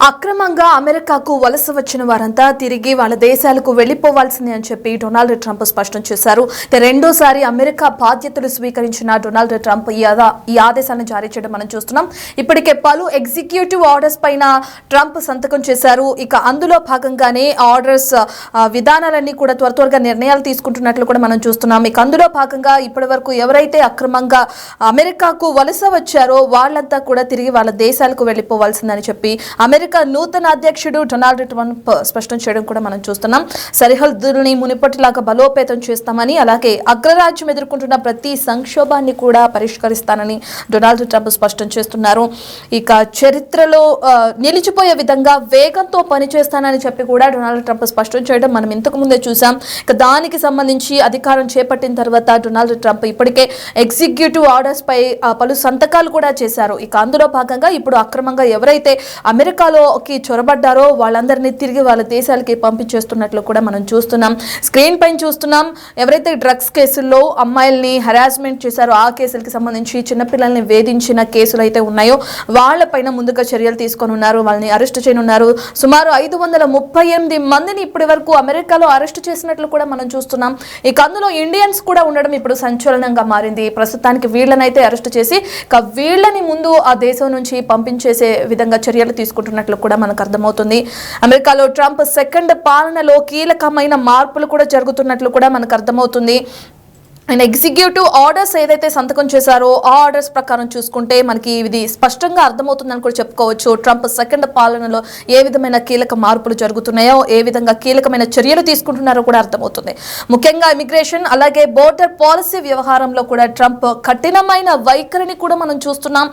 అక్రమంగా అమెరికాకు వలస వచ్చిన వారంతా తిరిగి వాళ్ళ దేశాలకు వెళ్లిపోవాల్సిందే అని చెప్పి డొనాల్డ్ ట్రంప్ స్పష్టం చేశారు. రెండోసారి అమెరికా బాధ్యతలు స్వీకరించిన డొనాల్డ్ ట్రంప్ ఈ ఆదేశాలను జారీ చేయడం మనం చూస్తున్నాం. ఇప్పటికే పలు ఎగ్జిక్యూటివ్ ఆర్డర్స్ పైన ట్రంప్ సంతకం చేశారు. ఇక అందులో భాగంగానే ఆర్డర్స్ విధానాలన్నీ కూడా త్వరగా నిర్ణయాలు తీసుకుంటున్నట్లు కూడా మనం చూస్తున్నాం. ఇక అందులో భాగంగా ఇప్పటి వరకు ఎవరైతే అక్రమంగా అమెరికాకు వలస వచ్చారో వాళ్ళంతా కూడా తిరిగి వాళ్ళ దేశాలకు వెళ్లిపోవాల్సిందని చెప్పి అమెరికా నూతన అధ్యక్షుడు డొనాల్డ్ ట్రంప్ స్పష్టం చేయడం కూడా మనం చూస్తున్నాం. సరిహద్దుల్ని మునిపటిలాగా బలోపేతం చేస్తామని, అలాగే అగ్రరాజ్యం ఎదుర్కొంటున్న ప్రతి సంక్షోభాన్ని కూడా పరిష్కరిస్తానని డొనాల్డ్ ట్రంప్ స్పష్టం చేస్తున్నారు. ఇక చరిత్రలో నిలిచిపోయే విధంగా వేగంతో పనిచేస్తానని చెప్పి కూడా డొనాల్డ్ ట్రంప్ స్పష్టం చేయడం మనం ఇంతకు ముందే చూసాం. ఇక దానికి సంబంధించి అధికారం చేపట్టిన తర్వాత డొనాల్డ్ ట్రంప్ ఇప్పటికే ఎగ్జిక్యూటివ్ ఆర్డర్స్ పై పలు సంతకాలు కూడా చేశారు. ఇక అందులో భాగంగా ఇప్పుడు అక్రమంగా ఎవరైతే అమెరికాలోకి చొరబడ్డారో వాళ్ళందరినీ తిరిగి వాళ్ళ దేశాలకి పంపించేస్తున్నట్లు కూడా మనం చూస్తున్నాం. స్క్రీన్ పైన చూస్తున్నాం. ఎవరైతే డ్రగ్స్ కేసుల్లో అమ్మాయిల్ని హెరాస్మెంట్ చేశారో ఆ కేసులకి సంబంధించి చిన్నపిల్లల్ని వేధించిన కేసులు అయితే ఉన్నాయో వాళ్ళపైన ముందుగా చర్యలు తీసుకొని ఉన్నారు. వాళ్ళని అరెస్ట్ చేయనున్నారు. సుమారు 538 మందిని ఇప్పటి వరకు అమెరికాలో అరెస్ట్ చేసినట్లు కూడా మనం చూస్తున్నాం. ఇక అందులో ఇండియన్స్ కూడా ఉండడం ఇప్పుడు సంచలనంగా మారింది. ప్రస్తుతానికి వీళ్ళనైతే అరెస్ట్ చేసి వీళ్ళని ముందు ఆ దేశం నుంచి పంపించేసే విధంగా చర్యలు తీసుకుంటున్నట్లు కూడా మనకు అర్థమవుతుంది. అమెరికాలో ట్రంప్ సెకండ్ పాలనలో కీలకమైన మార్పులు కూడా జరుగుతున్నట్లు కూడా మనకు అర్థమవుతుంది. ఆయన ఎగ్జిక్యూటివ్ ఆర్డర్స్ ఏదైతే సంతకం చేశారో ఆ ఆర్డర్స్ ప్రకారం చూసుకుంటే మనకి ఇది స్పష్టంగా అర్థమవుతుందని కూడా చెప్పుకోవచ్చు. ట్రంప్ సెకండ్ పాలనలో ఏ విధమైన కీలక మార్పులు జరుగుతున్నాయో, ఏ విధంగా కీలకమైన చర్యలు తీసుకుంటున్నారో కూడా అర్థమవుతుంది. ముఖ్యంగా ఇమిగ్రేషన్ అలాగే బోర్డర్ పాలసీ వ్యవహారంలో కూడా ట్రంప్ కఠినమైన వైఖరిని కూడా మనం చూస్తున్నాం.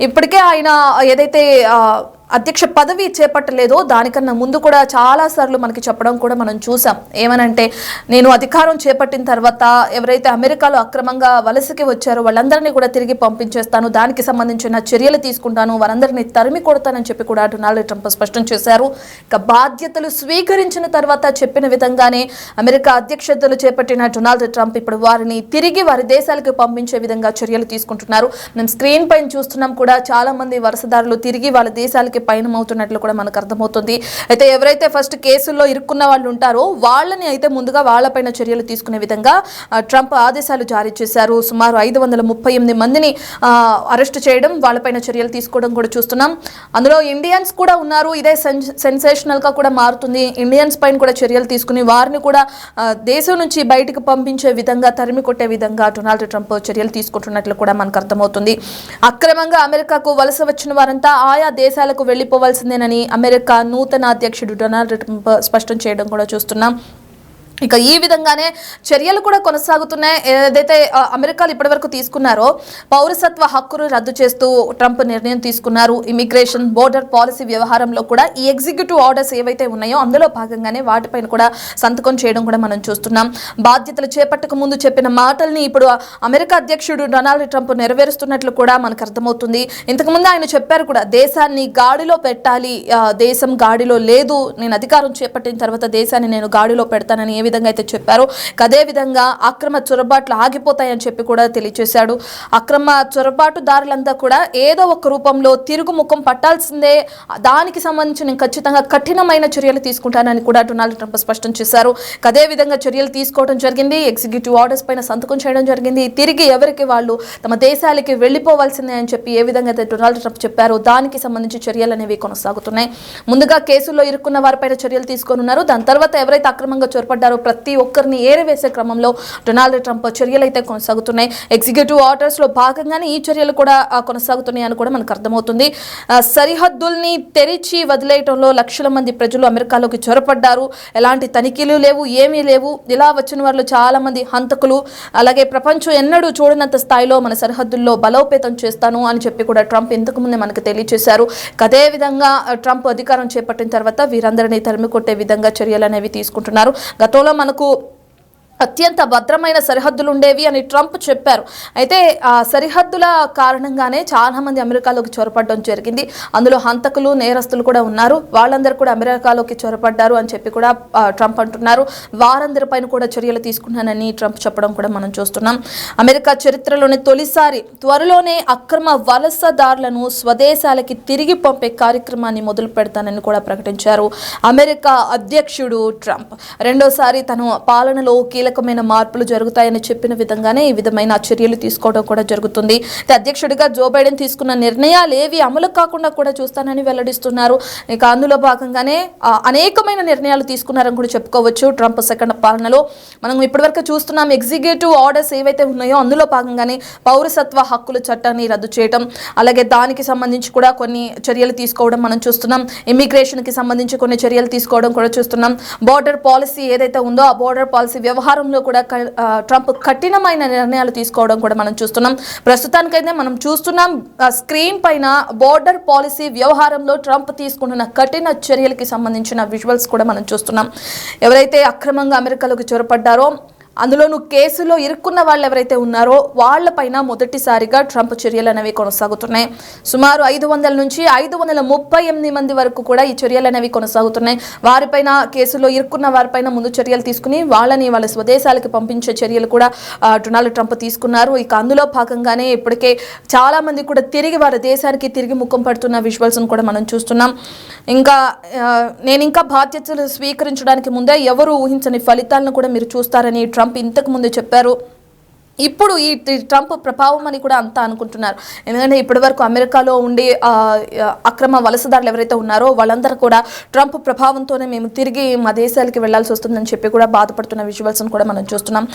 ఇప్పటికే ఆయన ఏదైతే అధ్యక్ష పదవి చేపట్టలేదో దానికన్నా ముందు కూడా చాలా సార్లు మనకి చెప్పడం కూడా మనం చూసాం. ఏమనంటే, నేను అధికారం చేపట్టిన తర్వాత ఎవరైతే అమెరికాలో అక్రమంగా వలసకి వచ్చారో వాళ్ళందరినీ కూడా తిరిగి పంపించేస్తాను, దానికి సంబంధించిన చర్యలు తీసుకుంటాను, వారందరినీ తరిమి కొడతానని చెప్పి కూడా డొనాల్డ్ ట్రంప్ స్పష్టం చేశారు. ఇక బాధ్యతలు స్వీకరించిన తర్వాత చెప్పిన విధంగానే అమెరికా అధ్యక్షతలు చేపట్టిన డొనాల్డ్ ట్రంప్ ఇప్పుడు వారిని తిరిగి వారి దేశాలకు పంపించే విధంగా చర్యలు తీసుకుంటున్నారు. మనం స్క్రీన్ పైన చూస్తున్నాం కూడా చాలా మంది వలసదారులు తిరిగి వాళ్ళ దేశాలకి పయనమవుతున్నట్లు కూడా మనకు అర్థమవుతుంది. అయితే ఎవరైతే ఫస్ట్ కేసుల్లో ఇరుక్కున్న వాళ్ళు ఉంటారో వాళ్ళని అయితే ముందుగా వాళ్ళపైన చర్యలు తీసుకునే విధంగా ట్రంప్ ఆదేశాలు జారీ చేశారు. సుమారు 538 మందిని అరెస్ట్ చేయడం, వాళ్ళపైన చర్యలు తీసుకోవడం కూడా చూస్తున్నాం. అందులో ఇండియన్స్ కూడా ఉన్నారు. ఇదే సెన్సేషనల్ గా కూడా మారుతుంది. ఇండియన్స్ పైన కూడా చర్యలు తీసుకుని వారిని కూడా దేశం నుంచి బయటకు పంపించే విధంగా, తరిమి కొట్టే విధంగా డొనాల్డ్ ట్రంప్ చర్యలు తీసుకుంటున్నట్లు కూడా మనకు అర్థమవుతుంది. అక్రమంగా అమెరికాకు వలస వచ్చిన వారంతా ఆయా దేశాలకు వెళ్లిపోవాల్సిందేనని అమెరికా నూతన అధ్యక్షుడు డొనాల్డ్ ట్రంప్ స్పష్టం చేయడం కూడా చూస్తున్నాం. ఇక ఈ విధంగానే చర్యలు కూడా కొనసాగుతున్నాయి. ఏదైతే అమెరికాలో ఇప్పటివరకు తీసుకున్నారో పౌరసత్వ హక్కును రద్దు చేస్తూ ట్రంప్ నిర్ణయం తీసుకున్నారు. ఇమిగ్రేషన్, బోర్డర్ పాలసీ వ్యవహారంలో కూడా ఈ ఎగ్జిక్యూటివ్ ఆర్డర్స్ ఏవైతే ఉన్నాయో అందులో భాగంగానే వాటిపైన కూడా సంతకం చేయడం కూడా మనం చూస్తున్నాం. బాధ్యతలు చేపట్టక ముందు చెప్పిన మాటల్ని ఇప్పుడు అమెరికా అధ్యక్షుడు డొనాల్డ్ ట్రంప్ నెరవేరుస్తున్నట్లు కూడా మనకు అర్థమవుతుంది. ఇంతకుముందు ఆయన చెప్పారు కూడా, దేశాన్ని గాడిలో పెట్టాలి, దేశం గాడిలో లేదు, నేను అధికారం చేపట్టిన తర్వాత దేశాన్ని నేను గాడిలో పెడతానని విధంగా అయితే చెప్పారు. అదే విధంగా అక్రమ చొరబాట్లు ఆగిపోతాయని చెప్పి కూడా తెలియజేశాడు. అక్రమ చొరబాటుదారులంతా కూడా ఏదో ఒక రూపంలో తిరుగుముఖం పట్టాల్సిందే, దానికి సంబంధించి నేను ఖచ్చితంగా కఠినమైన చర్యలు తీసుకుంటానని కూడా డొనాల్డ్ ట్రంప్ స్పష్టం చేశారు. అదే విధంగా చర్యలు తీసుకోవడం జరిగింది. ఎగ్జిక్యూటివ్ ఆర్డర్స్ పైన సంతకం చేయడం జరిగింది. తిరిగి ఎవరికి వాళ్ళు తమ దేశాలకి వెళ్లిపోవాల్సిందే అని చెప్పి ఏ విధంగా అయితే డొనాల్డ్ ట్రంప్ చెప్పారు, దానికి సంబంధించి చర్యలు అనేవి కొనసాగుతున్నాయి. ముందుగా కేసుల్లో ఇరుక్కున్న వారిపైన చర్యలు తీసుకొని ఉన్నారు. దాని తర్వాత ఎవరైతే అక్రమంగా చొరబడ్డారో ప్రతి ఒక్కరిని ఏరవేసే క్రమంలో డొనాల్డ్ ట్రంప్ చర్యలు అయితే కొనసాగుతున్నాయి. ఎగ్జిక్యూటివ్ ఆర్డర్స్ లో భాగంగానే ఈ చర్యలు కూడా కొనసాగుతున్నాయి అని కూడా మనకు అర్థమవుతుంది. సరిహద్దుల్ని తెరిచి వదిలేయటంలో లక్షల మంది ప్రజలు అమెరికాలోకి చొరపడ్డారు. ఎలాంటి తనిఖీలు లేవు, ఏమీ లేవు. ఇలా వచ్చిన వారిలో చాలా మంది హంతకులు, అలాగే ప్రపంచం ఎన్నడూ చూడనంత స్థాయిలో మన సరిహద్దుల్లో బలోపేతం చేస్తాను అని చెప్పి కూడా ట్రంప్ ఇంతకు ముందే మనకు తెలియజేశారు. అదే విధంగా ట్రంప్ అధికారం చేపట్టిన తర్వాత వీరందరినీ తరిమి కొట్టే విధంగా చర్యలు అనేవి తీసుకుంటున్నారు. గతంలో మనకు అత్యంత భద్రమైన సరిహద్దులు ఉండేవి అని ట్రంప్ చెప్పారు. అయితే ఆ సరిహద్దుల కారణంగానే చాలా మంది అమెరికాలోకి చొరపడడం జరిగింది. అందులో హంతకులు, నేరస్తులు కూడా ఉన్నారు. వాళ్ళందరూ కూడా అమెరికాలోకి చొరపడ్డారు అని చెప్పి కూడా ట్రంప్ అంటున్నారు. వారందరిపైన కూడా చర్యలు తీసుకున్నానని ట్రంప్ చెప్పడం కూడా మనం చూస్తున్నాం. అమెరికా చరిత్రలోని తొలిసారి త్వరలోనే అక్రమ వలసదారులను స్వదేశాలకి తిరిగి పంపే కార్యక్రమాన్ని మొదలు పెడతానని కూడా ప్రకటించారు అమెరికా అధ్యక్షుడు ట్రంప్. రెండోసారి తన పాలనలో కీలకమైన మార్పులు జరుగుతాయని చెప్పిన విధంగానే ఈ విధమైన చర్యలు తీసుకోవడం కూడా జరుగుతుంది. అధ్యక్షుడిగా జో బైడెన్ తీసుకున్న నిర్ణయాలు ఏవి అమలు కాకుండా కూడా చూస్తానని వెల్లడిస్తున్నారు. ఇక అందులో భాగంగానే అనేకమైన నిర్ణయాలు తీసుకున్నారని కూడా చెప్పుకోవచ్చు. ట్రంప్ సెకండ్ పాలనలో మనం ఇప్పటివరకు చూస్తున్నాం. ఎగ్జిక్యూటివ్ ఆర్డర్స్ ఏవైతే ఉన్నాయో అందులో భాగంగానే పౌరసత్వ హక్కుల చట్టాన్ని రద్దు చేయడం, అలాగే దానికి సంబంధించి కూడా కొన్ని చర్యలు తీసుకోవడం మనం చూస్తున్నాం. ఇమిగ్రేషన్కి సంబంధించి కొన్ని చర్యలు తీసుకోవడం కూడా చూస్తున్నాం. బోర్డర్ పాలసీ ఏదైతే ఉందో ఆ బోర్డర్ పాలసీ వ్యవహారంలో కూడా ట్రంప్ కఠినమైన నిర్ణయాలు తీసుకోవడం కూడా మనం చూస్తున్నాం. ప్రస్తుతానికైతే మనం చూస్తున్నాం స్క్రీన్ పైన బోర్డర్ పాలసీ వ్యవహారంలో ట్రంప్ తీసుకుంటున్న కఠిన చర్యలకి సంబంధించిన విజువల్స్ కూడా మనం చూస్తున్నాం. ఎవరైతే అక్రమంగా అమెరికాలోకి చొరపడ్డారో అందులోనూ కేసులో ఇరుక్కున్న వాళ్ళు ఎవరైతే ఉన్నారో వాళ్లపైన మొదటిసారిగా ట్రంప్ చర్యలు అనేవి కొనసాగుతున్నాయి. సుమారు 500 నుంచి 538 మంది వరకు కూడా ఈ చర్యలు అనేవి కొనసాగుతున్నాయి. వారిపైన కేసులో ఇరుక్కున్న వారిపైన ముందు చర్యలు తీసుకుని వాళ్ళని వాళ్ళ స్వదేశాలకు పంపించే చర్యలు కూడా డొనాల్డ్ ట్రంప్ తీసుకున్నారు. ఇక అందులో భాగంగానే ఇప్పటికే చాలా మంది కూడా తిరిగి వారి దేశానికి తిరిగి ముఖం పడుతున్న విజువల్స్ను కూడా మనం చూస్తున్నాం. నేను ఇంకా బాధ్యతలు స్వీకరించడానికి ముందే ఎవరు ఊహించని ఫలితాలను కూడా మీరు చూస్తారని ట్రంప్ ఇంతకు ముందు చెప్పారు. ఇప్పుడు ఈ ట్రంప్ ప్రభావం అని కూడా అంతా అనుకుంటున్నారు. ఎందుకంటే ఇప్పటి వరకు అమెరికాలో ఉండి అక్రమ వలసదారులు ఎవరైతే ఉన్నారో వాళ్ళందరూ కూడా ట్రంప్ ప్రభావంతోనే మేము తిరిగి మా దేశాలకి వెళ్లాల్సి వస్తుందని చెప్పి కూడా బాధపడుతున్న విజువల్స్ను కూడా మనం చూస్తున్నాం.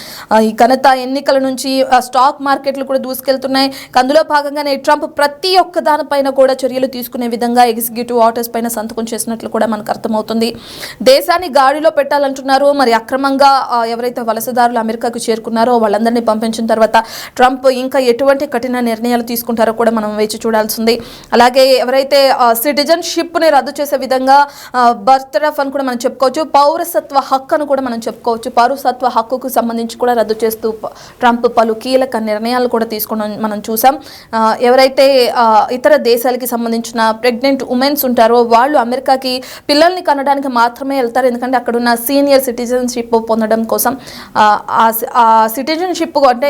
ఈ ఘనత ఎన్నికల నుంచి స్టాక్ మార్కెట్లు కూడా దూసుకెళ్తున్నాయి. అందులో భాగంగానే ట్రంప్ ప్రతి ఒక్క దానిపైన కూడా చర్యలు తీసుకునే విధంగా ఎగ్జిక్యూటివ్ ఆర్డర్స్ పైన సంతకం చేసినట్లు కూడా మనకు అర్థమవుతుంది. దేశాన్ని గాడిలో పెట్టాలంటున్నారు. మరి అక్రమంగా ఎవరైతే వలసదారులు అమెరికాకు చేరుకున్నారో వాళ్ళందరినీ పంపించిన తర్వాత ట్రంప్ ఇంకా ఎటువంటి కఠిన నిర్ణయాలు తీసుకుంటారో కూడా మనం వేచి చూడాల్సింది. అలాగే ఎవరైతే సిటిజన్షిప్ ని రద్దు చేసే విధంగా బర్తరఫ్ అని కూడా మనం చెప్పుకోవచ్చు, పౌరసత్వ హక్కు అని కూడా మనం చెప్పుకోవచ్చు. పౌరసత్వ హక్కుకు సంబంధించి కూడా రద్దు చేస్తూ ట్రంప్ పలు కీలక నిర్ణయాలు కూడా తీసుకోవడం మనం చూసాం. ఎవరైతే ఇతర దేశాలకి సంబంధించిన ప్రెగ్నెంట్ ఉమెన్స్ ఉంటారో వాళ్ళు అమెరికాకి పిల్లల్ని కనడానికి మాత్రమే వెళ్తారు. ఎందుకంటే అక్కడున్న సీనియర్ సిటిజన్షిప్ పొందడం కోసం ఆ సిటిజన్షిప్ అంటే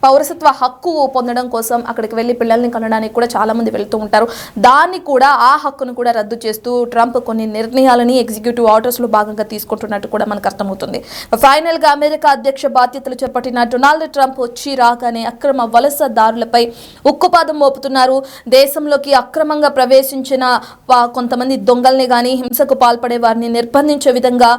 పౌరసత్వ హక్కు పొందడం కోసం అక్కడికి వెళ్ళి పిల్లల్ని కనడానికి కూడా చాలా మంది వెళ్తూ ఉంటారు. దాన్ని కూడా ఆ హక్కును కూడా రద్దు చేస్తూ ట్రంప్ కొన్ని నిర్ణయాలని ఎగ్జిక్యూటివ్ ఆర్డర్స్లో భాగంగా తీసుకుంటున్నట్టు కూడా మనకు అర్థమవుతుంది. ఫైనల్గా అమెరికా అధ్యక్ష బాధ్యతలు చేపట్టిన డొనాల్డ్ ట్రంప్ వచ్చి రాగానే అక్రమ వలసదారులపై ఉక్కుపాదం మోపుతున్నారు. దేశంలోకి అక్రమంగా ప్రవేశించిన కొంతమంది దొంగల్ని కానీ హింసకు పాల్పడే వారిని నిర్బంధించే విధంగా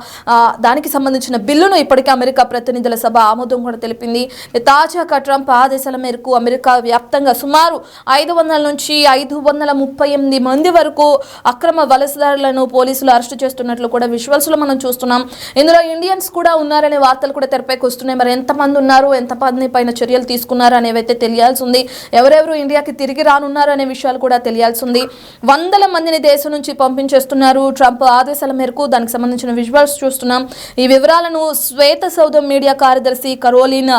దానికి సంబంధించిన బిల్లును ఇప్పటికే అమెరికా ప్రతినిధుల సభ ఆమోదం కూడా తెలిపింది. తాజాగా ట్రంప్ ఆదేశాల మేరకు అమెరికా వ్యాప్తంగా సుమారు 500 నుంచి 538 మంది వరకు అక్రమ వలసదారులను పోలీసులు అరెస్టు చేస్తున్నట్లు కూడా విజువల్స్ లో మనం చూస్తున్నాం. ఇందులో ఇండియన్స్ కూడా ఉన్నారనే వార్తలు కూడా తెరపైకి వస్తున్నాయి. మరి ఎంతమంది ఉన్నారు, ఎంతమంది పైన చర్యలు తీసుకున్నారు అనేవైతే తెలియాల్సి ఉంది. ఎవరెవరు ఇండియాకి తిరిగి రానున్నారు అనే విషయాలు కూడా తెలియాల్సి ఉంది. 100 మందిని దేశం నుంచి పంపించేస్తున్నారు ట్రంప్ ఆదేశాల మేరకు. దానికి సంబంధించిన విజువల్స్ చూస్తున్నాం. ఈ వివరాలను శ్వేత సౌధం మీడియా కార్యదర్శి కరోలినా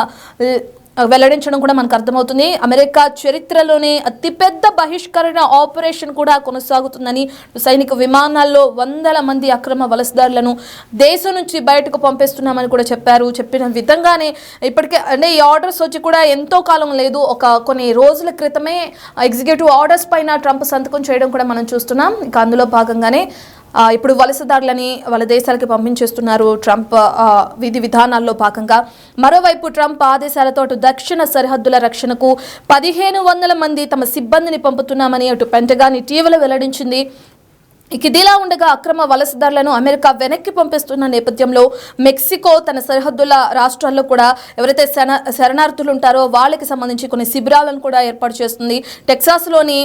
వెల్లడించడం కూడా మనకు అర్థమవుతుంది. అమెరికా చరిత్రలోనే అతిపెద్ద బహిష్కరణ ఆపరేషన్ కూడా కొనసాగుతుందని, సైనిక విమానాల్లో 100 మంది అక్రమ వలసదారులను దేశం నుంచి బయటకు పంపిస్తున్నామని కూడా చెప్పారు. చెప్పిన విధంగానే ఇప్పటికే అంటే ఈ ఆర్డర్స్ వచ్చి కూడా ఎంతో కాలం లేదు, కొన్ని రోజుల క్రితమే ఎగ్జిక్యూటివ్ ఆర్డర్స్ పైన ట్రంప్ సంతకం చేయడం కూడా మనం చూస్తున్నాం. ఇక అందులో భాగంగానే ఇప్పుడు వలసదారులని వాళ్ళ దేశాలకి పంపించేస్తున్నారు ట్రంప్ విధి విధానాల్లో భాగంగా. మరోవైపు ట్రంప్ ఆదేశాలతో దక్షిణ సరిహద్దుల రక్షణకు 1500 మంది తమ సిబ్బందిని పంపుతున్నామని అటు పెంటగాన్ ఇటీవల వెల్లడించింది. ఇదిలా ఉండగా అక్రమ వలసదారులను అమెరికా వెనక్కి పంపిస్తున్న నేపథ్యంలో మెక్సికో తన సరిహద్దుల రాష్ట్రాల్లో కూడా ఎవరైతే శరణార్థులు ఉంటారో వాళ్ళకి సంబంధించి కొన్ని శిబిరాలను కూడా ఏర్పాటు చేస్తుంది. టెక్సాస్లోని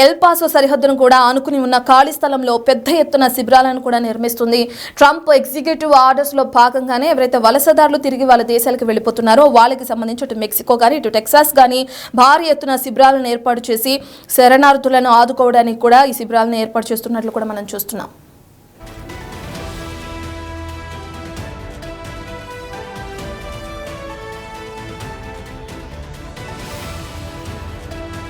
ఎల్ పాసో సరిహద్దును కూడా ఆనుకుని ఉన్న ఖాళీ స్థలంలో పెద్ద ఎత్తున శిబిరాలను కూడా నిర్మిస్తుంది. ట్రంప్ ఎగ్జిక్యూటివ్ ఆర్డర్స్లో భాగంగానే ఎవరైతే వలసదారులు తిరిగి వాళ్ళ దేశాలకు వెళ్ళిపోతున్నారో వాళ్ళకి సంబంధించి అటు మెక్సికో కానీ ఇటు టెక్సాస్ కానీ భారీ ఎత్తున శిబిరాలను ఏర్పాటు చేసి శరణార్థులను ఆదుకోవడానికి కూడా ఈ శిబిరాలను ఏర్పాటు చేస్తున్నట్లు కూడా మనం చూస్తున్నాం.